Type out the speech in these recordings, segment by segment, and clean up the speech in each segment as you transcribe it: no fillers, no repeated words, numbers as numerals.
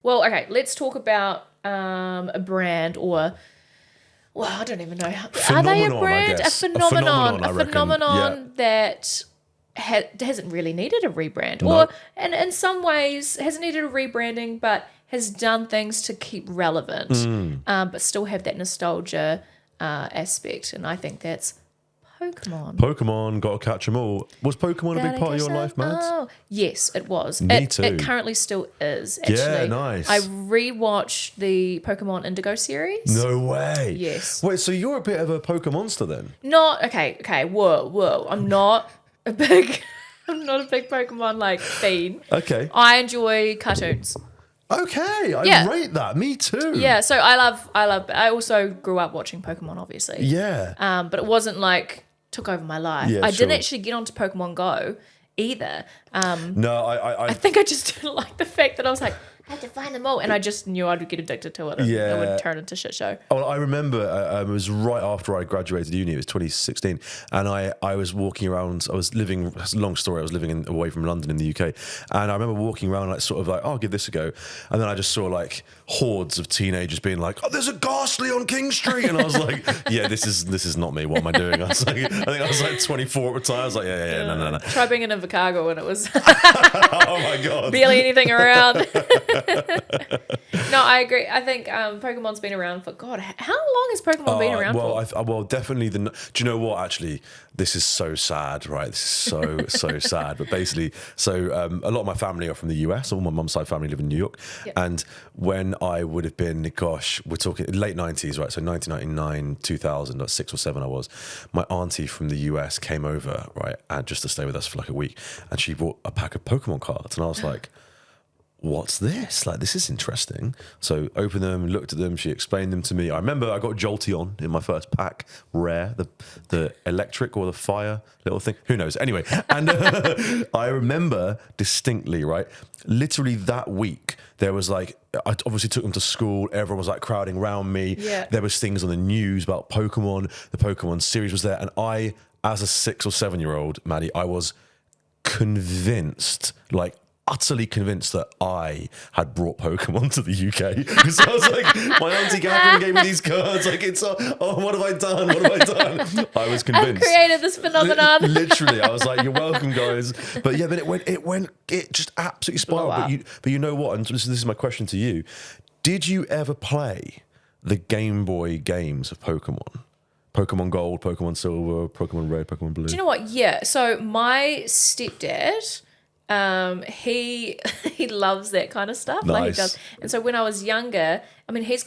Well, okay, let's talk about a brand or, well, I don't even know. Are they a Phenomenon, I brand? guess. A phenomenon. I A reckon. phenomenon that hasn't really needed a rebrand. No. Or, and in some ways, hasn't needed a rebranding, but has done things to keep relevant, but still have that nostalgia aspect. And I think that's Pokemon. Pokemon, gotta catch them all. Was Pokemon a big part of your life, Mads? Oh, yes, it was. Me It too. currently still is, actually. Yeah, nice. I rewatched the Pokemon Indigo series. No way. Yes. Wait, so you're a bit of a Pokemonster then? Not, okay, whoa. I'm not a big Pokemon, like, fiend. Okay. I enjoy cartoons. Okay, I Yeah. rate that. Me too. Yeah, so I also grew up watching Pokemon, obviously. Yeah. But it wasn't like took over my life. Yeah, I sure. didn't actually get onto Pokemon Go either. No, I think I just didn't like the fact that I was like, I had to find them all, and I just knew I'd get addicted to it, and Yeah. it would turn into shit show. Oh, I remember it was right after I graduated uni. It was 2016, and I was walking around. I was living. Long story. I was living away from London in the UK, and I remember walking around like sort of like, oh, I'll give this a go, and then I just saw like hordes of teenagers being like, oh, there's a Ghastly on King Street, and I was like, yeah, this is not me. What am I doing? I was like, I think I was like 24 at the time. I was like, yeah, no. Try being in Invercargill, and it was Oh my god. barely anything around. No, I agree. I think Pokemon's been around for God. How long has Pokemon been around for? Well, definitely. Do you know what? Actually, this is so sad, right? This is so sad. But basically, a lot of my family are from the US. All my mum's side family live in New York. Yep. And when I would have been, gosh, we're talking late 90s, right? So 1999, 2000, like 6 or 7 I was. My auntie from the US came over, right, and just to stay with us for like a week. And she brought a pack of Pokemon cards. And I was like, what's this? Like, this is interesting. So opened them, looked at them, she explained them to me. I remember I got Jolteon in my first pack, rare, the electric or the fire little thing, who knows? Anyway, and I remember distinctly, right, literally that week, there was like, I obviously took them to school, everyone was like crowding around me. Yeah. There was things on the news about Pokemon, the Pokemon series was there, and I, as a 6 or 7 year old, Maddie, I was convinced, like utterly convinced that I had brought Pokemon to the UK. Because I was like, my auntie Catherine gave me these cards. Like, it's what have I done? What have I done? I was convinced. I've created this phenomenon. Literally, I was like, you're welcome, guys. But yeah, then it just absolutely spiraled. But you know what? And this is my question to you. Did you ever play the Game Boy games of Pokemon? Pokemon Gold, Pokemon Silver, Pokemon Red, Pokemon Blue. Do you know what? Yeah. So my stepdad, he loves that kind of stuff. Nice. Like he does. And so when I was younger, I mean, he's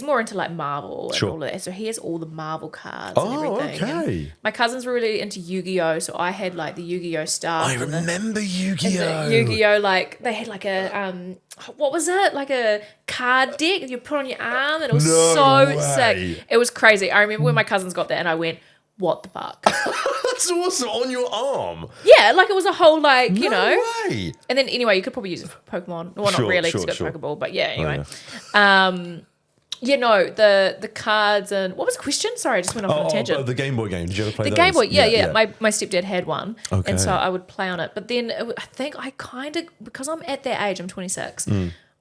more into like Marvel and Sure. all of that. So he has all the Marvel cards Oh, and everything. okay. And my cousins were really into Yu-Gi-Oh, so I had like the Yu-Gi-Oh stuff. I remember Yu-Gi-Oh. Yu-Gi-Oh, like they had like a what was it? Like a card deck that you put on your arm, and it was No so way. sick. It was crazy. I remember when my cousins got that, and I went, "What the fuck?" That's awesome, on your arm. Yeah, like it was a whole like you No know. way. And then anyway, you could probably use it for Pokemon. Well, Sure, not really, because sure, it's got sure. Pokeball. But yeah, Oh, anyway. You know, the cards and what was the question? Sorry, I just went off on a tangent. The Game Boy game. Did you ever play The those? Game Boy, yeah. My stepdad had one, Okay. and so I would play on it. But then I think I kind of, because I'm at that age, I'm 26.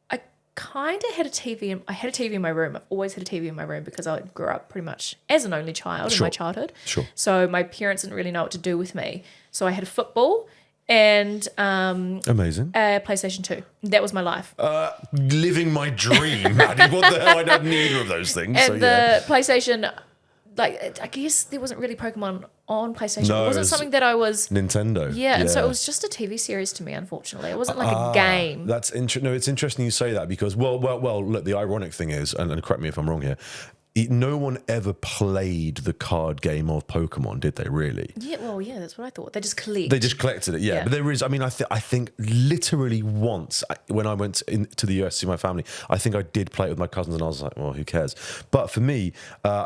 I kind of had a TV. I had a TV in my room. I've always had a TV in my room because I grew up pretty much as an only child in my childhood. Sure. So my parents didn't really know what to do with me. So I had a football and Amazing. a PlayStation 2. That was my life. Living my dream, Maddie. What the hell? I don't need either of those things. And so, the yeah. PlayStation, like, I guess there wasn't really Pokemon on PlayStation. No, it wasn't it's something that I was... Nintendo. Yeah, and so it was just a TV series to me, unfortunately. It wasn't like a game. That's No, it's interesting you say that because, well. Look, the ironic thing is, and correct me if I'm wrong here, no one ever played the card game of Pokemon, did they? Really? Yeah, well, yeah, that's what I thought. They just collect. They just collected it, yeah. But there is, I mean, I think literally once when I went to the US to see my family, I think I did play it with my cousins, and I was like, well, who cares? But for me,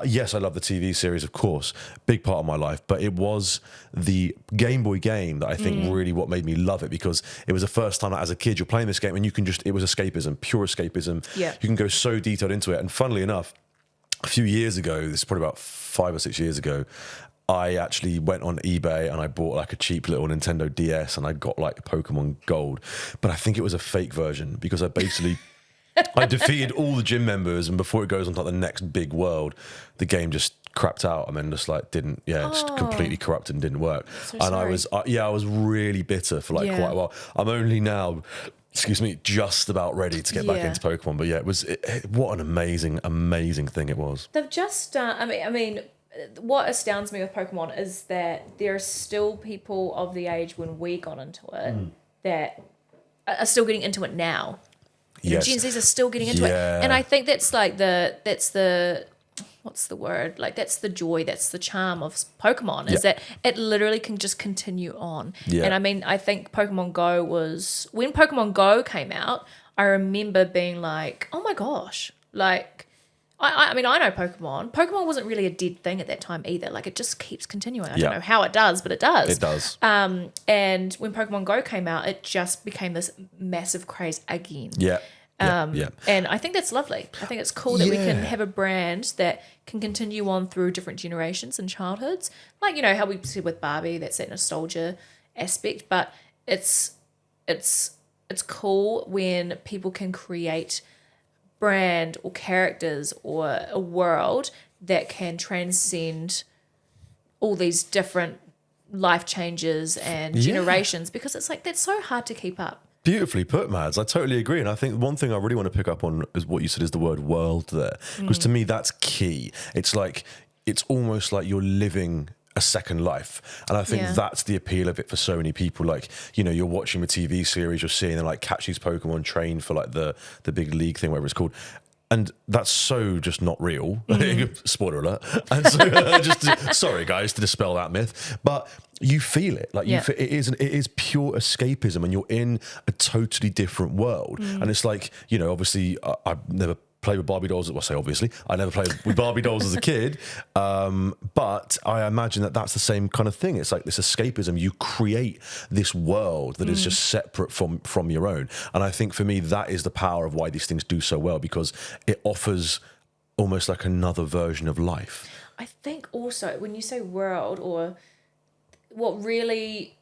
yes, I love the TV series, of course, big part of my life. But it was the Game Boy game that I think really what made me love it, because it was the first time that as a kid you're playing this game and you can it was escapism, pure escapism. Yeah. You can go so detailed into it, and funnily enough, a few years ago, this is probably about 5 or 6 years ago, I actually went on eBay and I bought like a cheap little Nintendo DS and I got like Pokemon Gold. But I think it was a fake version because I basically I defeated all the gym members, and before it goes on to like the next big world, the game just crapped out and then just like didn't, just completely corrupted and didn't work. So and sorry. I was really bitter for like quite a while. I'm only now, just about ready to get back into Pokemon. But yeah, what an amazing thing it was. They've just, I mean, what astounds me with Pokemon is that there are still people of the age when we got into it that are still getting into it now. Gen Zs are still getting into it. And I think that's like what's the word? Like that's the joy, that's the charm of Pokemon is that it literally can just continue on. Yeah. And I mean, I think Pokemon Go when Pokemon Go came out, I remember being like, oh my gosh, like, I mean, I know Pokemon. Pokemon wasn't really a dead thing at that time either. Like it just keeps continuing. I don't know how it does, but it does. It does. And when Pokemon Go came out, it just became this massive craze again. Yeah. And I think that's lovely. I think it's cool that we can have a brand that can continue on through different generations and childhoods. Like, you know, how we said with Barbie, that's that nostalgia aspect. But it's cool when people can create brand or characters or a world that can transcend all these different life changes and generations, because it's like that's so hard to keep up. Beautifully put, Mads. I totally agree. And I think one thing I really want to pick up on is what you said is the word world there. Because to me, that's key. It's like, it's almost like you're living a second life. And I think that's the appeal of it for so many people. Like, you know, you're watching the TV series, you're seeing them like catch these Pokemon, train for like the big league thing, whatever it's called. And that's so just not real. Spoiler alert. And so sorry guys to dispel that myth, but you feel it. Like it is pure escapism, and you're in a totally different world. And it's like, you know, obviously I've never played with Barbie dolls. Well, I say obviously, I never played with Barbie dolls as a kid, but I imagine that that's the same kind of thing. It's like this escapism. You create this world that is just separate from your own. And I think for me, that is the power of why these things do so well, because it offers almost like another version of life. I think also when you say world, or what really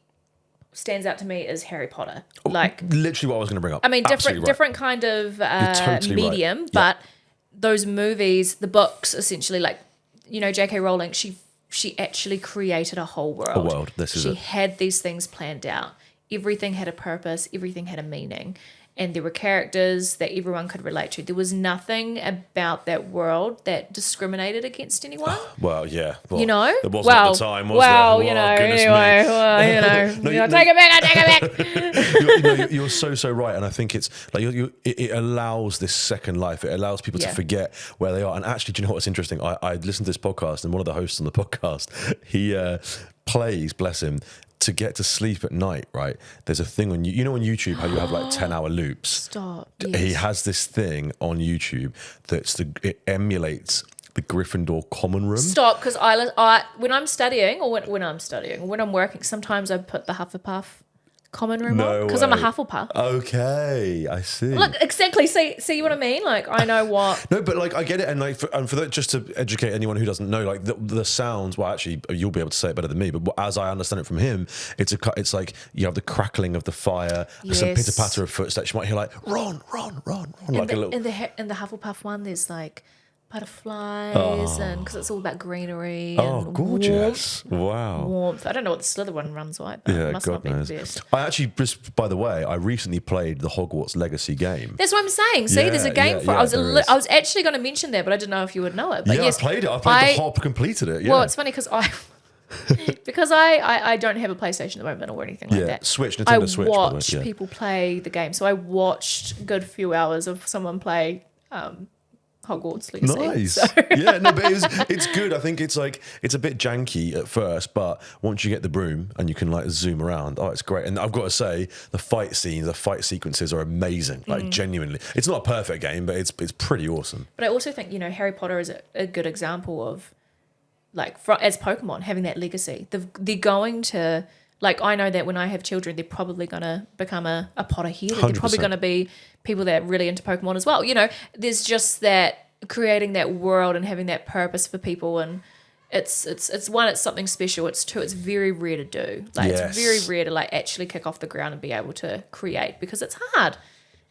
stands out to me is Harry Potter. Like literally what I was going to bring up. I mean, different kind of totally medium, right. but those movies, the books, essentially, like, you know, J.K. Rowling, she actually created a whole world. A world. She had these things planned out. Everything had a purpose. Everything had a meaning. And there were characters that everyone could relate to. There was nothing about that world that discriminated against anyone. Well, yeah. Well, you know? It wasn't at the time, was there? You know, anyway, I take it back. You're so right. And I think it's like it allows this second life. It allows people to forget where they are. And actually, do you know what's interesting? I listened to this podcast, and one of the hosts on the podcast, he plays, bless him, to get to sleep at night, right? There's a thing on on YouTube how you have like 10-hour loops. Stop. He has this thing on YouTube it emulates the Gryffindor common room. Stop, because I when I'm studying or when I'm working, sometimes I put the Hufflepuff common room on because I'm a Hufflepuff. Okay, I see. Look, exactly. See what I mean? Like, I know what. No, but like I get it, and like for that, just to educate anyone who doesn't know, like the sounds. Well, actually, you'll be able to say it better than me. But as I understand it from him, it's like you have the crackling of the fire, some pitter patter of footsteps. You might hear like Ron, like a little. In the Hufflepuff one, there's like butterflies, and because it's all about greenery. And gorgeous! Warmth. I don't know what the Slither one runs like, but it must not be the best. I actually, just by the way, I recently played the Hogwarts Legacy game. That's what I'm saying. See, there's a game for it. I was actually going to mention that, but I didn't know if you would know it. But yes, I played it. I played the hop, completed it. Yeah. Well, it's funny because I don't have a PlayStation at the moment or anything like that. Nintendo Switch. I watch people play the game, so I watched a good few hours of someone play Hogwarts Legacy. Nice. So. Yeah, no, but it's good. I think it's like it's a bit janky at first, but once you get the broom and you can like zoom around, it's great. And I've got to say, the fight sequences are amazing. Like genuinely, it's not a perfect game, but it's pretty awesome. But I also think Harry Potter is a good example of like as Pokemon having that legacy. They're going to. Like, I know that when I have children, they're probably going to become a Potterhead. They're probably going to be people that are really into Pokemon as well. You know, there's just that creating that world and having that purpose for people. And it's something special. It's two, it's very rare to do. Like, It's very rare to, like, actually kick off the ground and be able to create because it's hard.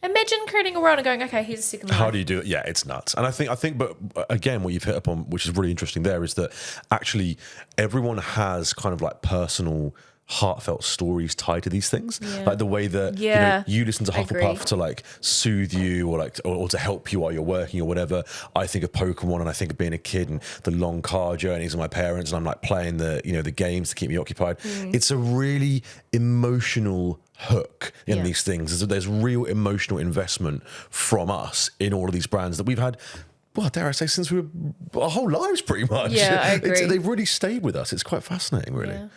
Imagine creating a world and going, okay, here's a second life. How do you do it? Yeah, it's nuts. And I think, but again, what you've hit upon, which is really interesting there, is that actually everyone has kind of like personal, heartfelt stories tied to these things. Like the way that you listen to Hufflepuff to like soothe you or like or to help you while you're working or whatever. I think of Pokemon and I think of being a kid and the long car journeys of my parents, and I'm like playing the the games to keep me occupied. It's a really emotional hook in these things. There's real emotional investment from us in all of these brands that we've had, well, dare I say, since we were our whole lives pretty much. Yeah, I agree. They've really stayed with us. It's quite fascinating, really. Yeah.